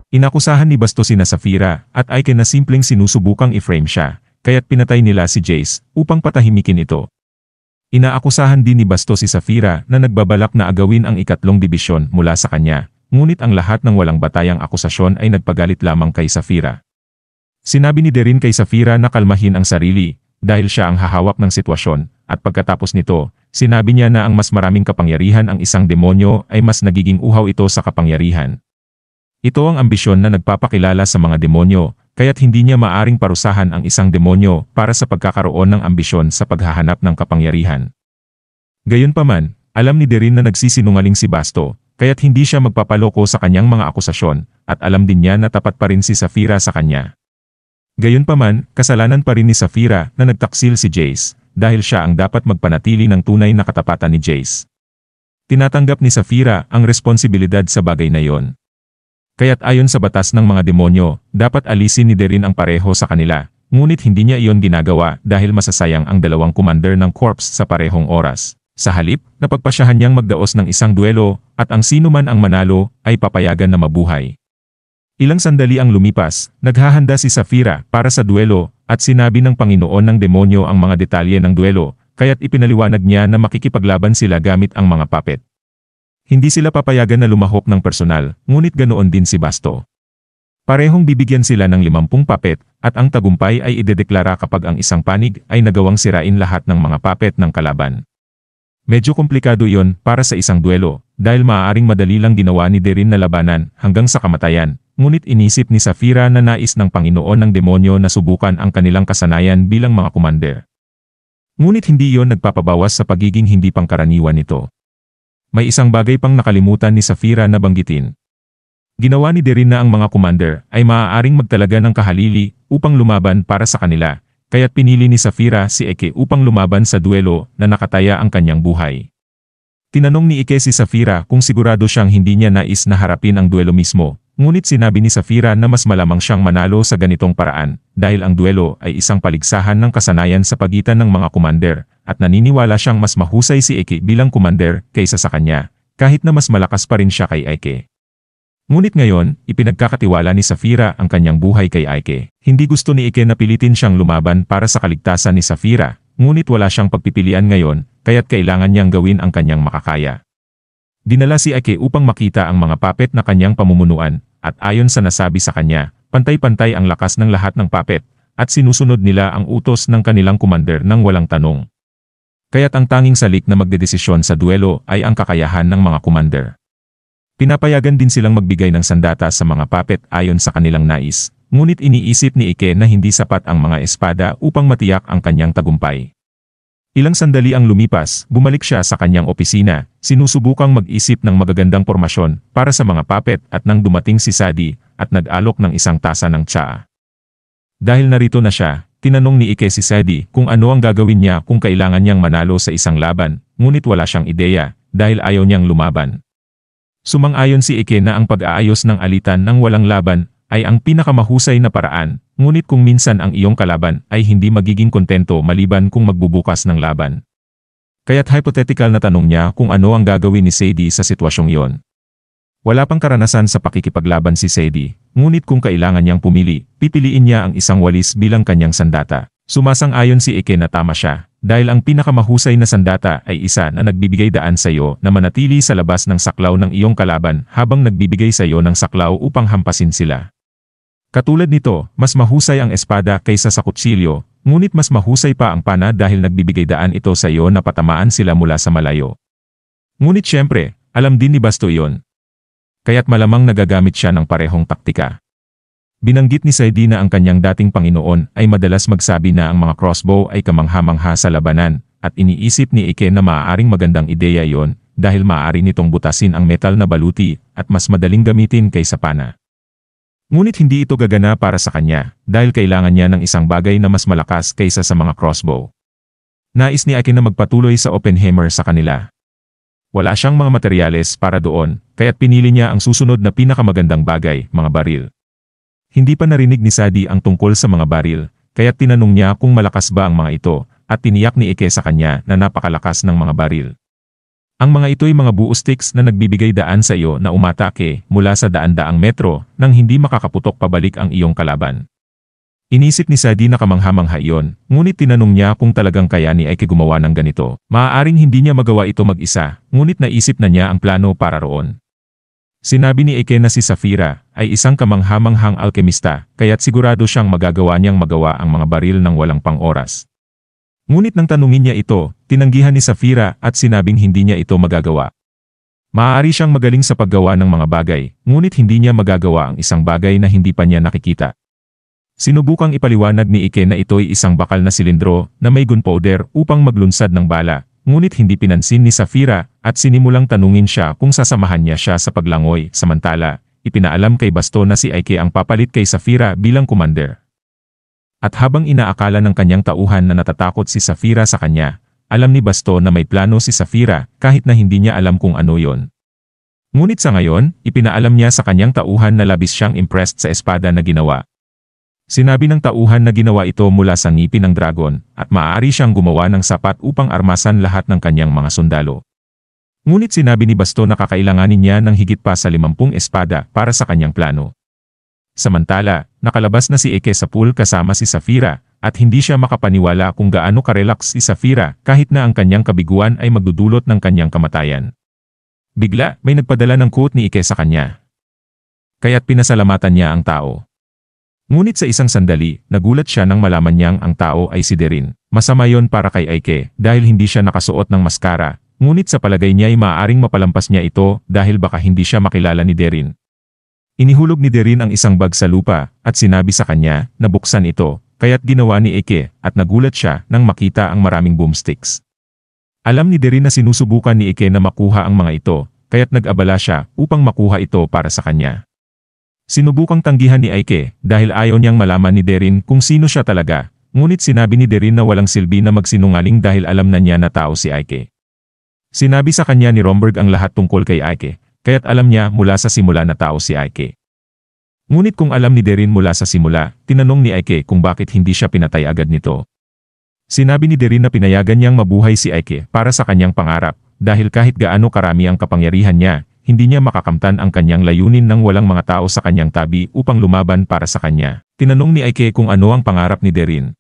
Inakusahan ni Bastos sina Safira at Ike na simpleng sinusubukang i-frame siya, kaya't pinatay nila si Jace upang patahimikin ito. Inaakusahan din ni Bastos si Safira na nagbabalak na agawin ang ikatlong dibisyon mula sa kanya, ngunit ang lahat ng walang batayang akusasyon ay nagpagalit lamang kay Safira. Sinabi ni Derin kay Safira na kalmahin ang sarili, dahil siya ang hahawak ng sitwasyon, at pagkatapos nito, sinabi niya na ang mas maraming kapangyarihan ang isang demonyo ay mas nagiging uhaw ito sa kapangyarihan. Ito ang ambisyon na nagpapakilala sa mga demonyo, kaya't hindi niya maaring parusahan ang isang demonyo para sa pagkakaroon ng ambisyon sa paghahanap ng kapangyarihan. Gayunpaman, alam ni Derin na nagsisinungaling si Basto, kaya't hindi siya magpapaloko sa kanyang mga akusasyon, at alam din niya na tapat pa rin si Safira sa kanya. Gayunpaman, kasalanan pa rin ni Safira na nagtaksil si Jace, dahil siya ang dapat magpanatili ng tunay na katapatan ni Jace. Tinatanggap ni Safira ang responsibilidad sa bagay na yon. Kaya't ayon sa batas ng mga demonyo, dapat alisin ni Derin ang pareho sa kanila, ngunit hindi niya iyon ginagawa dahil masasayang ang dalawang commander ng corps sa parehong oras. Sa halip, napagpasyahan niyang magdaos ng isang duelo, at ang sino man ang manalo, ay papayagan na mabuhay. Ilang sandali ang lumipas, naghahanda si Safira para sa duelo, at sinabi ng Panginoon ng demonyo ang mga detalye ng duelo, kaya't ipinaliwanag niya na makikipaglaban sila gamit ang mga puppet. Hindi sila papayagan na lumahok ng personal, ngunit ganoon din si Basto. Parehong bibigyan sila ng 50 puppet, at ang tagumpay ay idedeklara kapag ang isang panig ay nagawang sirain lahat ng mga puppet ng kalaban. Medyo komplikado iyon para sa isang duelo, dahil maaaring madali lang ginawa ni Derin na labanan hanggang sa kamatayan, ngunit inisip ni Safira na nais ng Panginoon ng demonyo na subukan ang kanilang kasanayan bilang mga commander. Ngunit hindi iyon nagpapabawas sa pagiging hindi pangkaraniwan nito. May isang bagay pang nakalimutan ni Safira na banggitin. Ginawa ni Derin na ang mga commander ay maaaring magtalaga ng kahalili upang lumaban para sa kanila, kaya't pinili ni Safira si Ike upang lumaban sa duelo na nakataya ang kanyang buhay. Tinanong ni Ike si Safira kung sigurado siyang hindi niya nais na harapin ang duelo mismo, ngunit sinabi ni Safira na mas malamang siyang manalo sa ganitong paraan, dahil ang duelo ay isang paligsahan ng kasanayan sa pagitan ng mga commander, at naniniwala siyang mas mahusay si Ike bilang commander kaysa sa kanya, kahit na mas malakas pa rin siya kay Ike. Ngunit ngayon, ipinagkakatiwala ni Safira ang kanyang buhay kay Ike. Hindi gusto ni Ike na pilitin siyang lumaban para sa kaligtasan ni Safira, ngunit wala siyang pagpipilian ngayon, kaya't kailangan niyang gawin ang kanyang makakaya. Dinala si Ike upang makita ang mga puppet na kanyang pamumunuan, at ayon sa nasabi sa kanya, pantay-pantay ang lakas ng lahat ng puppet, at sinusunod nila ang utos ng kanilang commander nang walang tanong. Kaya't ang tanging salik na magdedesisyon sa duelo ay ang kakayahan ng mga commander. Pinapayagan din silang magbigay ng sandata sa mga puppet ayon sa kanilang nais, ngunit iniisip ni Ike na hindi sapat ang mga espada upang matiyak ang kanyang tagumpay. Ilang sandali ang lumipas, bumalik siya sa kanyang opisina, sinusubukang mag-isip ng magagandang pormasyon para sa mga puppet at nang dumating si Sadie at nag-alok ng isang tasa ng tsaa. Dahil narito na siya, tinanong ni Ike si Sadie kung ano ang gagawin niya kung kailangan niyang manalo sa isang laban, ngunit wala siyang ideya dahil ayaw niyang lumaban. Sumang-ayon si Ike na ang pag-aayos ng alitan ng walang laban ay ang pinakamahusay na paraan, ngunit kung minsan ang iyong kalaban ay hindi magiging kontento maliban kung magbubukas ng laban. Kaya't hypothetical na tanong niya kung ano ang gagawin ni Sadie sa sitwasyong iyon. Wala pang karanasan sa pakikipaglaban si Sadie, ngunit kung kailangan niyang pumili, pipiliin niya ang isang walis bilang kanyang sandata. Sumasang-ayon si Ike na tama siya, dahil ang pinakamahusay na sandata ay isa na nagbibigay daan sa iyo na manatili sa labas ng saklaw ng iyong kalaban habang nagbibigay sa iyo ng saklaw upang hampasin sila. Katulad nito, mas mahusay ang espada kaysa sa kutsilyo, ngunit mas mahusay pa ang pana dahil nagbibigay daan ito sa iyo na patamaan sila mula sa malayo. Ngunit syempre, alam din ni Basto iyon. Kaya't malamang nagagamit siya ng parehong taktika. Binanggit ni Sadie na ang kanyang dating Panginoon ay madalas magsabi na ang mga crossbow ay kamangha-mangha sa labanan, at iniisip ni Ike na maaaring magandang ideya iyon dahil maaari nitong butasin ang metal na baluti at mas madaling gamitin kaysa pana. Ngunit hindi ito gagana para sa kanya dahil kailangan niya ng isang bagay na mas malakas kaysa sa mga crossbow. Nais ni Ike na magpatuloy sa Oppenheimer sa kanila. Wala siyang mga materyales para doon, kaya't pinili niya ang susunod na pinakamagandang bagay, mga baril. Hindi pa narinig ni Sadie ang tungkol sa mga baril, kaya't tinanong niya kung malakas ba ang mga ito, at tiniyak ni Ike sa kanya na napakalakas ng mga baril. Ang mga ito'y mga buo sticks na nagbibigay daan sa iyo na umatake mula sa daan-daang metro nang hindi makakaputok pabalik ang iyong kalaban. Inisip ni Sadie na kamangha-mangha iyon, ngunit tinanong niya kung talagang kaya ni Ike gumawa ng ganito. Maaaring hindi niya magawa ito mag-isa, ngunit naisip na niya ang plano para roon. Sinabi ni Ike na si Saphira ay isang kamangha-manghang alkemista, kaya't sigurado siyang magagawa niyang magawa ang mga baril ng walang pang-oras. Ngunit nang tanungin niya ito, tinanggihan ni Saphira at sinabing hindi niya ito magagawa. Maaari siyang magaling sa paggawa ng mga bagay, ngunit hindi niya magagawa ang isang bagay na hindi pa niya nakikita. Sinubukang ipaliwanag ni Ike na ito'y isang bakal na silindro na may gunpowder upang maglunsad ng bala, ngunit hindi pinansin ni Saphira at sinimulang tanungin siya kung sasamahan niya siya sa paglangoy. Samantala, ipinaalam kay Basto na si Ike ang papalit kay Saphira bilang commander. At habang inaakala ng kanyang tauhan na natatakot si Saphira sa kanya, alam ni Basto na may plano si Saphira kahit na hindi niya alam kung ano yon. Ngunit sa ngayon, ipinaalam niya sa kanyang tauhan na labis siyang impressed sa espada na ginawa. Sinabi ng tauhan na ginawa ito mula sa ngipin ng dragon at maaari siyang gumawa ng sapat upang armasan lahat ng kanyang mga sundalo. Ngunit sinabi ni Basto na kakailanganin niya ng higit pa sa 50 espada para sa kanyang plano. Samantala, nakalabas na si Ike sa pool kasama si Saphira at hindi siya makapaniwala kung gaano karelax si Saphira kahit na ang kanyang kabiguan ay magdudulot ng kanyang kamatayan. Bigla, may nagpadala ng quote ni Ike sa kanya. Kaya't pinasalamatan niya ang tao. Ngunit sa isang sandali, nagulat siya nang malaman niyang ang tao ay si Derin. Masama yon para kay Ike dahil hindi siya nakasuot ng maskara, ngunit sa palagay niya ay maaaring mapalampas niya ito dahil baka hindi siya makilala ni Derin. Inihulog ni Derin ang isang bag sa lupa at sinabi sa kanya na buksan ito, kaya't ginawa ni Ike at nagulat siya nang makita ang maraming boomsticks. Alam ni Derin na sinusubukan ni Ike na makuha ang mga ito, kaya't nag-abala siya upang makuha ito para sa kanya. Sinubukang tanggihan ni Ike dahil ayaw niyang malaman ni Derin kung sino siya talaga, ngunit sinabi ni Derin na walang silbi na magsinungaling dahil alam na niya na tao si Ike. Sinabi sa kanya ni Romberg ang lahat tungkol kay Ike, kaya't alam niya mula sa simula na tao si Ike. Ngunit kung alam ni Derin mula sa simula, tinanong ni Ike kung bakit hindi siya pinatay agad nito. Sinabi ni Derin na pinayagan niyang mabuhay si Ike para sa kanyang pangarap, dahil kahit gaano karami ang kapangyarihan niya, hindi niya makakamtan ang kanyang layunin nang walang mga tao sa kanyang tabi upang lumaban para sa kanya. Tinanong ni Ike kung ano ang pangarap ni Derin.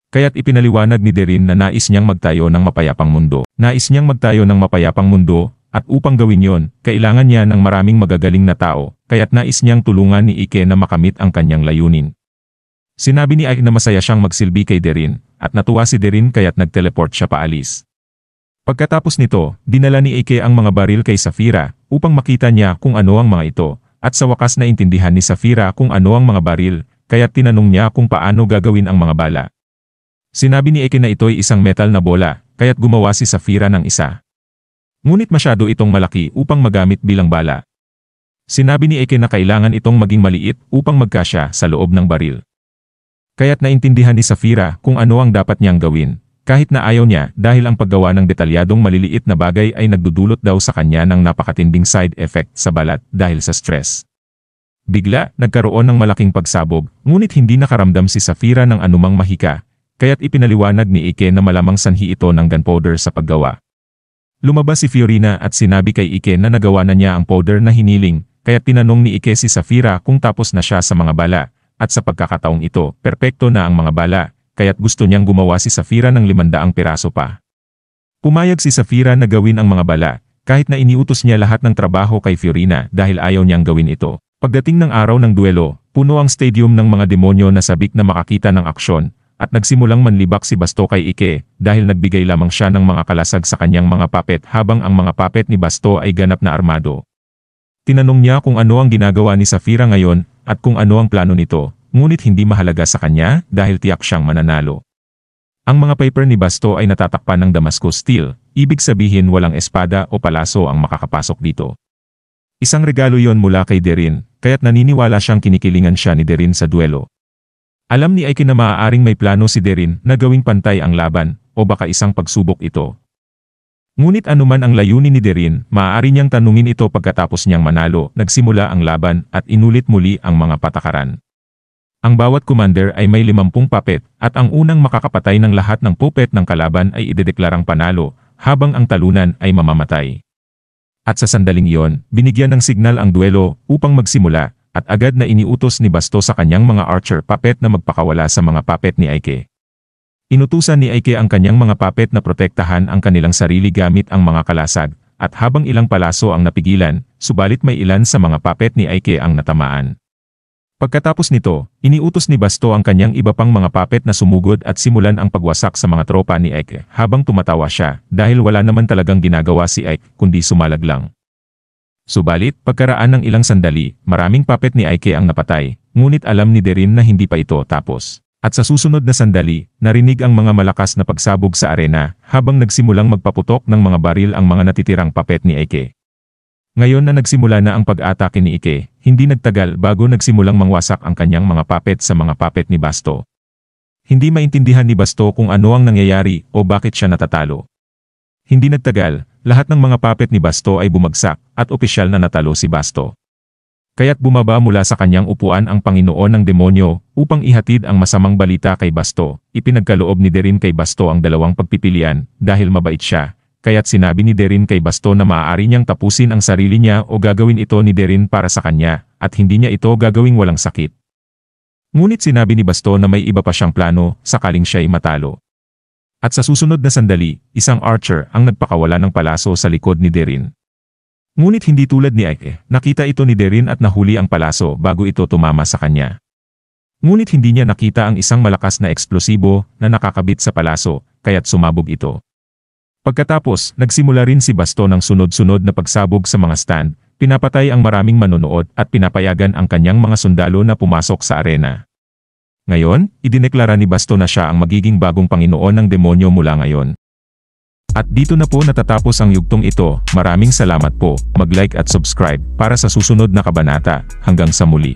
Kaya't ipinaliwanag ni Derin na nais niyang magtayo ng mapayapang mundo. Nais niyang magtayo ng mapayapang mundo, at upang gawin yon, kailangan niya ng maraming magagaling na tao, kaya't nais niyang tulungan ni Ike na makamit ang kanyang layunin. Sinabi ni Ike na masaya siyang magsilbi kay Derin, at natuwa si Derin kaya't nag-teleport siya paalis. Pagkatapos nito, dinala ni Ike ang mga baril kay Saphira, upang makita niya kung ano ang mga ito, at sa wakas naintindihan ni Saphira kung ano ang mga baril, kaya't tinanong niya kung paano gagawin ang mga bala. Sinabi ni Ike na ito'y isang metal na bola, kaya't gumawa si Saphira ng isa. Ngunit masyado itong malaki upang magamit bilang bala. Sinabi ni Ike na kailangan itong maging maliit upang magkasya sa loob ng baril. Kaya't naintindihan ni Saphira kung ano ang dapat niyang gawin, kahit na ayaw niya dahil ang paggawa ng detalyadong maliliit na bagay ay nagdudulot daw sa kanya ng napakatinding side effect sa balat dahil sa stress. Bigla, nagkaroon ng malaking pagsabog, ngunit hindi nakaramdam si Saphira ng anumang mahika, kaya't ipinaliwanag ni Ike na malamang sanhi ito ng gunpowder sa paggawa. Lumabas si Fiorina at sinabi kay Ike na nagawa na niya ang powder na hiniling, kaya tinanong ni Ike si Saphira kung tapos na siya sa mga bala, at sa pagkakataong ito, perpekto na ang mga bala, kaya't gusto niyang gumawa si Saphira ng 500 piraso pa. Pumayag si Saphira na gawin ang mga bala, kahit na iniutos niya lahat ng trabaho kay Fiorina dahil ayaw niyang gawin ito. Pagdating ng araw ng duelo, puno ang stadium ng mga demonyo na sabik na makakita ng aksyon, at nagsimulang manlibak si Basto kay Ike dahil nagbigay lamang siya ng mga kalasag sa kanyang mga puppet habang ang mga puppet ni Basto ay ganap na armado. Tinanong niya kung ano ang ginagawa ni Saphira ngayon at kung ano ang plano nito, ngunit hindi mahalaga sa kanya dahil tiyak siyang mananalo. Ang mga paper ni Basto ay natatakpan ng Damascus steel, ibig sabihin walang espada o palaso ang makakapasok dito. Isang regalo yon mula kay Derin, kaya't naniniwala siyang kinikilingan siya ni Derin sa duelo. Alam ni Ike na maaaring may plano si Derin na gawing pantay ang laban, o baka isang pagsubok ito. Ngunit anuman ang layunin ni Derin, maaari niyang tanungin ito pagkatapos niyang manalo. Nagsimula ang laban at inulit muli ang mga patakaran. Ang bawat commander ay may 50 puppet at ang unang makakapatay ng lahat ng puppet ng kalaban ay idedeklarang panalo, habang ang talunan ay mamamatay. At sa sandaling iyon, binigyan ng signal ang duelo upang magsimula, at agad na iniutos ni Basto sa kanyang mga archer puppet na magpakawala sa mga puppet ni Ike. Inutusan ni Ike ang kanyang mga puppet na protektahan ang kanilang sarili gamit ang mga kalasag, at habang ilang palaso ang napigilan, subalit may ilan sa mga puppet ni Ike ang natamaan. Pagkatapos nito, iniutos ni Basto ang kanyang iba pang mga puppet na sumugod at simulan ang pagwasak sa mga tropa ni Ike habang tumatawa siya dahil wala naman talagang ginagawa si Ike kundi sumalag lang. Subalit, pagkaraan ng ilang sandali, maraming puppet ni Ike ang napatay, ngunit alam ni Derin na hindi pa ito tapos. At sa susunod na sandali, narinig ang mga malakas na pagsabog sa arena habang nagsimulang magpaputok ng mga baril ang mga natitirang puppet ni Ike. Ngayon na nagsimula na ang pag-atake ni Ike, hindi nagtagal bago nagsimulang mangwasak ang kanyang mga puppet sa mga puppet ni Basto. Hindi maintindihan ni Basto kung ano ang nangyayari o bakit siya natatalo. Hindi nagtagal, lahat ng mga puppet ni Basto ay bumagsak at opisyal na natalo si Basto. Kaya't bumaba mula sa kanyang upuan ang Panginoon ng Demonyo upang ihatid ang masamang balita kay Basto. Ipinagkaloob ni Derin kay Basto ang dalawang pagpipilian dahil mabait siya. Kaya't sinabi ni Derin kay Basto na maaari niyang tapusin ang sarili niya o gagawin ito ni Derin para sa kanya, at hindi niya ito gagawing walang sakit. Ngunit sinabi ni Basto na may iba pa siyang plano sakaling siya'y matalo. At sa susunod na sandali, isang archer ang nagpakawala ng palaso sa likod ni Derin. Ngunit hindi tulad ni Ike, nakita ito ni Derin at nahuli ang palaso bago ito tumama sa kanya. Ngunit hindi niya nakita ang isang malakas na eksplosibo na nakakabit sa palaso, kaya't sumabog ito. Pagkatapos, nagsimula rin si Basto ng sunod-sunod na pagsabog sa mga stand, pinapatay ang maraming manonood at pinapayagan ang kanyang mga sundalo na pumasok sa arena. Ngayon, idineklara ni Basto na siya ang magiging bagong Panginoon ng Demonyo mula ngayon. At dito na po natatapos ang yugtong ito. Maraming salamat po, mag-like at subscribe para sa susunod na kabanata. Hanggang sa muli.